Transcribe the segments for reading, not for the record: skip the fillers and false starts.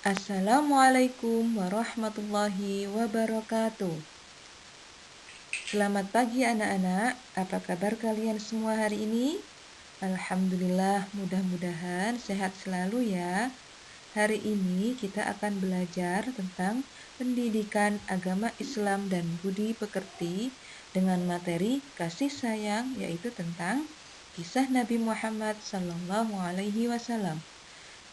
Assalamualaikum warahmatullahi wabarakatuh. Selamat pagi anak-anak, apa kabar kalian semua hari ini? Alhamdulillah, mudah-mudahan sehat selalu ya. Hari ini kita akan belajar tentang pendidikan agama Islam dan budi pekerti dengan materi kasih sayang, yaitu tentang kisah Nabi Muhammad SAW.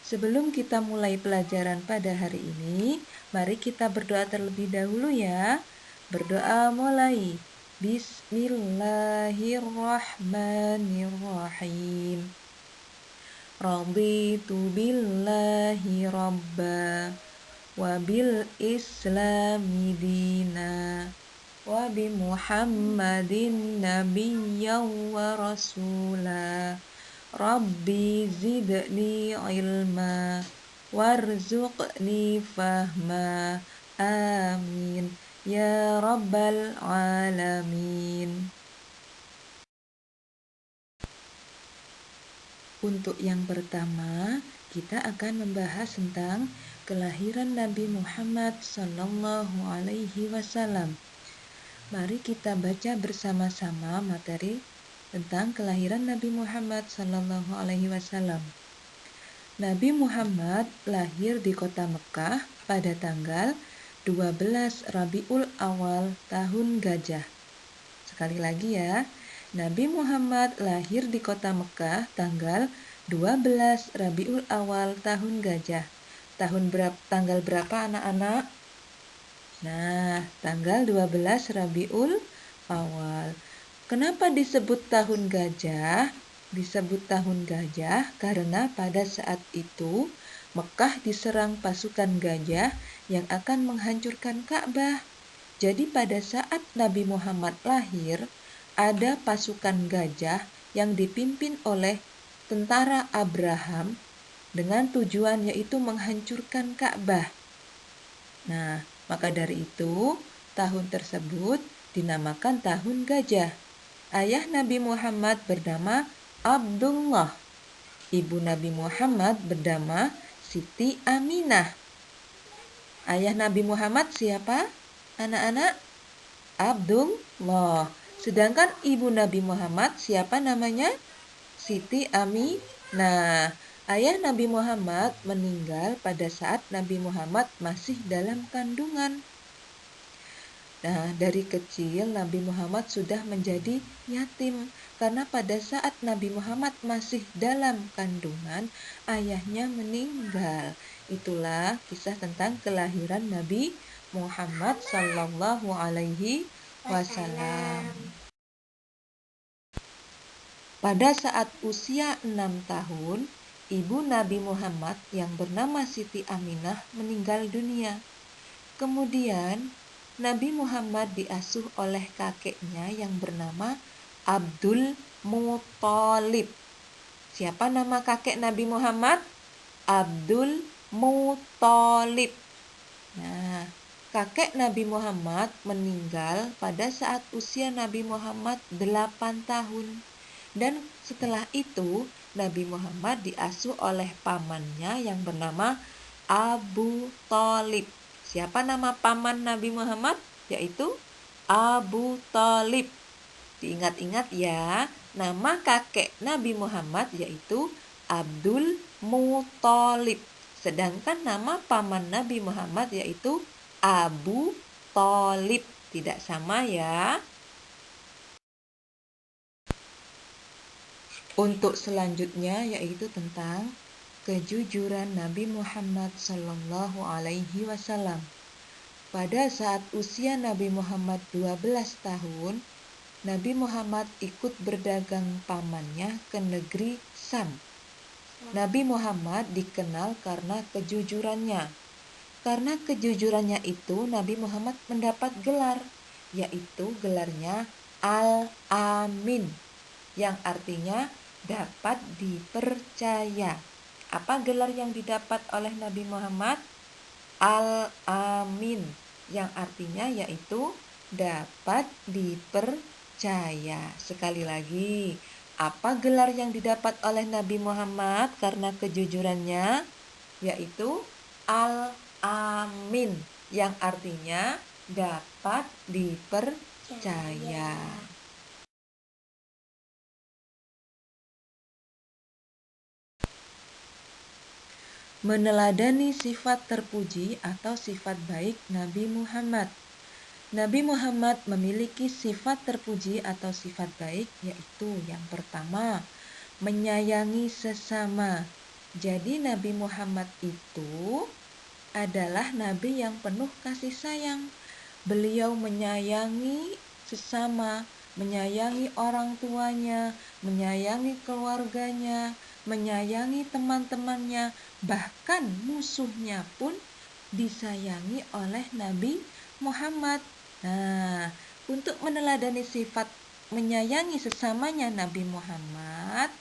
Sebelum kita mulai pelajaran pada hari ini, mari kita berdoa terlebih dahulu ya. Berdoa mulai. Bismillahirrahmanirrahim. Raditu billahi rabba wa bil islami dina wa bi Muhammadin nabiyyan wa rasula. Rabbi zidni ilma warzuqni fahma. Amin ya rabbal alamin. Untuk yang pertama, kita akan membahas tentang kelahiran Nabi Muhammad SAW. Mari kita baca bersama-sama materi tentang kelahiran Nabi Muhammad SAW. Nabi Muhammad lahir di kota Mekah pada tanggal 12 Rabiul Awal tahun Gajah. Sekali lagi ya, Nabi Muhammad lahir di kota Mekah tanggal 12 Rabiul Awal tahun Gajah. Tanggal berapa anak-anak? Nah, tanggal 12 Rabiul Awal. Kenapa disebut tahun gajah? Disebut tahun gajah karena pada saat itu Mekah diserang pasukan gajah yang akan menghancurkan Ka'bah. Jadi pada saat Nabi Muhammad lahir, ada pasukan gajah yang dipimpin oleh tentara Abraham dengan tujuan yaitu menghancurkan Ka'bah. Nah, maka dari itu tahun tersebut dinamakan tahun gajah. Ayah Nabi Muhammad bernama Abdullah. Ibu Nabi Muhammad bernama Siti Aminah. Ayah Nabi Muhammad siapa? Anak-anak? Abdullah. Sedangkan ibu Nabi Muhammad siapa namanya? Siti Aminah. Ayah Nabi Muhammad meninggal pada saat Nabi Muhammad masih dalam kandungan. Nah, dari kecil Nabi Muhammad sudah menjadi yatim karena pada saat Nabi Muhammad masih dalam kandungan, ayahnya meninggal. Itulah kisah tentang kelahiran Nabi Muhammad sallallahu alaihi wasallam. Pada saat usia 6 tahun, ibu Nabi Muhammad yang bernama Siti Aminah meninggal dunia. Kemudian Nabi Muhammad diasuh oleh kakeknya yang bernama Abdul Muthalib. Siapa nama kakek Nabi Muhammad? Abdul Muthalib. Nah, kakek Nabi Muhammad meninggal pada saat usia Nabi Muhammad 8 tahun. Dan setelah itu, Nabi Muhammad diasuh oleh pamannya yang bernama Abu Thalib. Siapa nama paman Nabi Muhammad? Yaitu Abu Thalib. Diingat-ingat ya, nama kakek Nabi Muhammad yaitu Abdul Muthalib. Sedangkan nama paman Nabi Muhammad yaitu Abu Thalib. Tidak sama ya. Untuk selanjutnya yaitu tentang kejujuran Nabi Muhammad Sallallahu Alaihi Wasallam. Pada saat usia Nabi Muhammad 12 tahun, Nabi Muhammad ikut berdagang pamannya ke negeri Sam. Nabi Muhammad dikenal karena kejujurannya. Karena kejujurannya itu, Nabi Muhammad mendapat gelar, yaitu gelarnya Al-Amin, yang artinya dapat dipercaya. Apa gelar yang didapat oleh Nabi Muhammad? Al-Amin, yang artinya yaitu dapat dipercaya. Sekali lagi, apa gelar yang didapat oleh Nabi Muhammad karena kejujurannya? Yaitu Al-Amin, yang artinya dapat dipercaya. Meneladani sifat terpuji atau sifat baik Nabi Muhammad. Nabi Muhammad memiliki sifat terpuji atau sifat baik, yaitu yang pertama, menyayangi sesama. Jadi Nabi Muhammad itu adalah nabi yang penuh kasih sayang. Beliau menyayangi sesama, menyayangi orang tuanya, menyayangi keluarganya, menyayangi teman-temannya, bahkan musuhnya pun disayangi oleh Nabi Muhammad. Nah, untuk meneladani sifat menyayangi sesamanya Nabi Muhammad,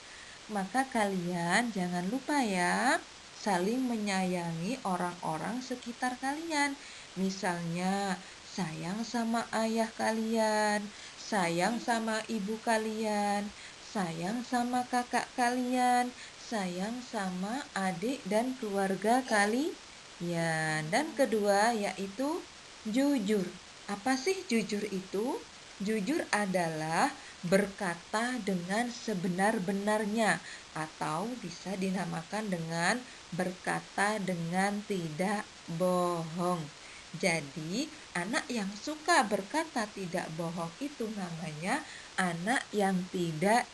maka kalian jangan lupa ya, saling menyayangi orang-orang sekitar kalian. Misalnya, sayang sama ayah kalian, sayang sama ibu kalian, sayang sama kakak kalian, sayang sama adik dan keluarga kalian. Dan kedua yaitu jujur. Apa sih jujur itu? Jujur adalah berkata dengan sebenar-benarnya, atau bisa dinamakan dengan berkata dengan tidak bohong. Jadi, anak yang suka berkata tidak bohong itu namanya anak yang tidak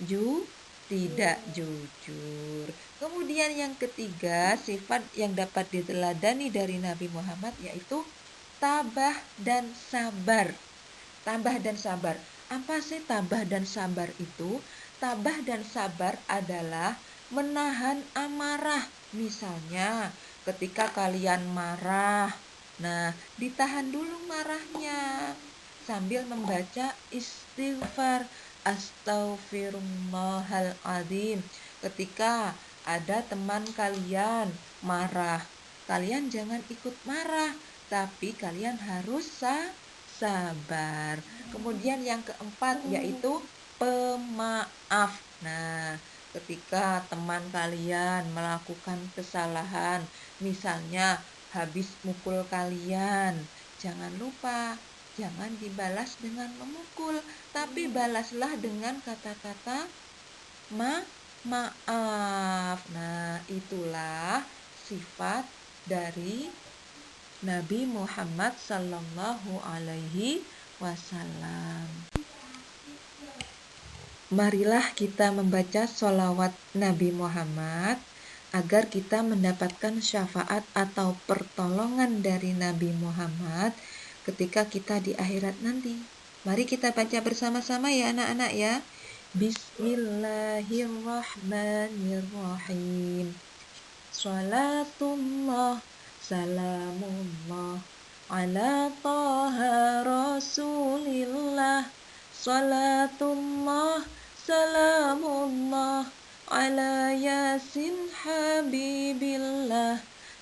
jujur. Kemudian yang ketiga, sifat yang dapat diteladani dari Nabi Muhammad yaitu tabah dan sabar. Tabah dan sabar. Apa sih tabah dan sabar itu? Tabah dan sabar adalah menahan amarah. Misalnya, ketika kalian marah, nah, ditahan dulu marahnya sambil membaca istighfar, astaghfirullahaladzim. Ketika ada teman kalian marah, kalian jangan ikut marah, tapi kalian harus sabar. Kemudian yang keempat yaitu pemaaf. Nah, ketika teman kalian melakukan kesalahan, misalnya habis mukul kalian, jangan lupa, jangan dibalas dengan memukul, tapi balaslah dengan kata-kata maaf. Nah, itulah sifat dari Nabi Muhammad Sallallahu Alaihi Wasallam. Marilah kita membaca sholawat Nabi Muhammad agar kita mendapatkan syafaat atau pertolongan dari Nabi Muhammad ketika kita di akhirat nanti. Mari kita baca bersama-sama ya anak-anak ya. Bismillahirrahmanirrahim. Salatullah, salamullah ala taha rasulillah. Salatullah, salamullah ala yasin habibillah.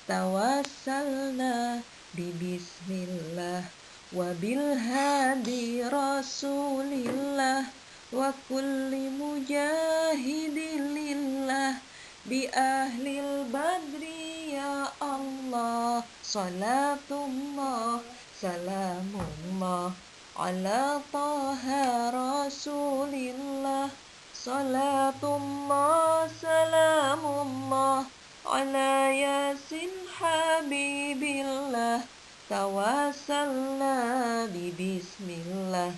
Tawassalna bismillah wa bil hadi rasulillah wa kulli mujahidilillah bi ahlil badri ya Allah. Salatullah, salamullah ala taha rasulillah. Salatullah, salamullah ala yasin habibillah. Tawassalna bismillah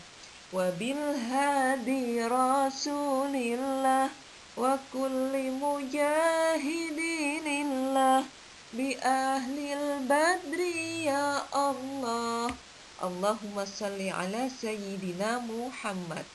wa bil hadi rasulillah wa kulli mujahidinillah bi ahlil badri ya Allah. Allahumma salli ala sayyidina Muhammad.